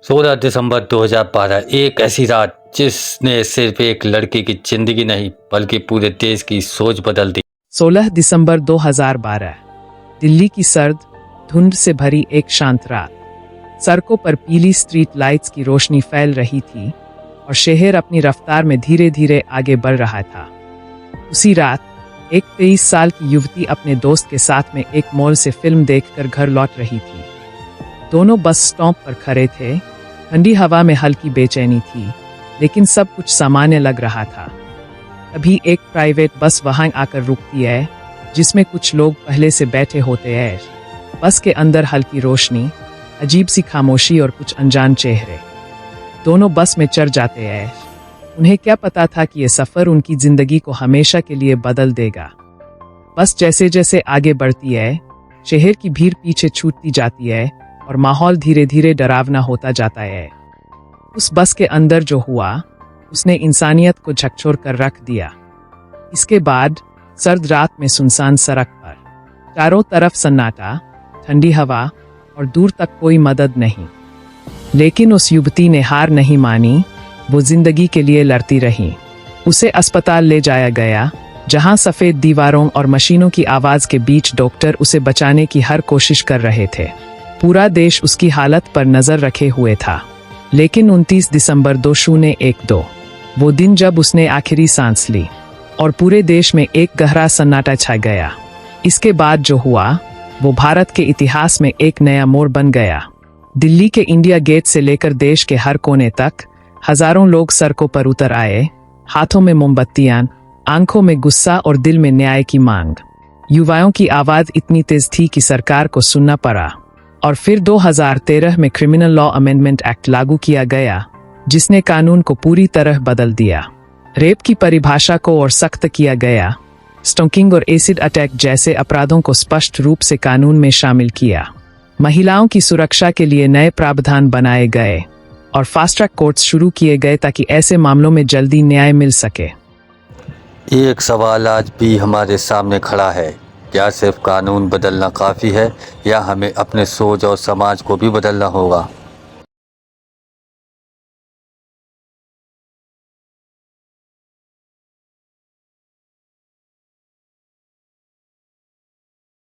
16 दिसंबर 2012 एक ऐसी रात जिसने सिर्फ एक लड़के की जिंदगी नहीं बल्कि पूरे देश की सोच बदल दी। 16 दिसंबर 2012 दिल्ली की सर्द धुंध से भरी एक शांत रात। सड़कों पर पीली स्ट्रीट लाइट्स की रोशनी फैल रही थी और शहर अपनी रफ्तार में धीरे धीरे आगे बढ़ रहा था। उसी रात एक 23 साल की युवती अपने दोस्त के साथ में एक मॉल से फिल्म देखकर घर लौट रही थी। दोनों बस स्टॉप पर खड़े थे। ठंडी हवा में हल्की बेचैनी थी, लेकिन सब कुछ सामान्य लग रहा था। तभी एक प्राइवेट बस वहां आकर रुकती है, जिसमें कुछ लोग पहले से बैठे होते हैं। बस के अंदर हल्की रोशनी, अजीब सी खामोशी और कुछ अनजान चेहरे। दोनों बस में चढ़ जाते हैं। उन्हें क्या पता था कि यह सफर उनकी जिंदगी को हमेशा के लिए बदल देगा। बस जैसे जैसे आगे बढ़ती है, शहर की भीड़ पीछे छूटती जाती है और माहौल धीरे धीरे डरावना होता जाता है। उस बस के अंदर जो हुआ, उसने इंसानियत को झकझोर कर रख दिया। इसके बाद सर्द रात में सुनसान सड़क पर चारों तरफ सन्नाटा, ठंडी हवा और दूर तक कोई मदद नहीं। लेकिन उस युवती ने हार नहीं मानी। वो जिंदगी के लिए लड़ती रही। उसे अस्पताल ले जाया गया, जहां सफेद दीवारों और मशीनों की आवाज के बीच डॉक्टर उसे बचाने की हर कोशिश कर रहे थे। पूरा देश उसकी हालत पर नजर रखे हुए था। लेकिन 29 दिसंबर 2012 वो दिन जब उसने आखिरी सांस ली और पूरे देश में एक गहरा सन्नाटा छा गया। इसके बाद जो हुआ वो भारत के इतिहास में एक नया मोड़ बन गया। दिल्ली के इंडिया गेट से लेकर देश के हर कोने तक हजारों लोग सड़कों पर उतर आए, हाथों में मोमबत्तियां, आंखों में गुस्सा और दिल में न्याय की मांग। युवाओं की आवाज इतनी तेज थी कि सरकार को सुनना पड़ा। और फिर 2013 में क्रिमिनल लॉ अमेंडमेंट एक्ट लागू किया गया, जिसने कानून को पूरी तरह बदल दिया। रेप की परिभाषा को और सख्त किया गया। स्टोकिंग और एसिड अटैक जैसे अपराधों को स्पष्ट रूप से कानून में शामिल किया। महिलाओं की सुरक्षा के लिए नए प्रावधान बनाए गए और फास्ट ट्रैक कोर्ट्स शुरू किए गए ताकि ऐसे मामलों में जल्दी न्याय मिल सके। एक सवाल आज भी हमारे सामने खड़ा है, क्या सिर्फ कानून बदलना काफ़ी है या हमें अपने सोच और समाज को भी बदलना होगा।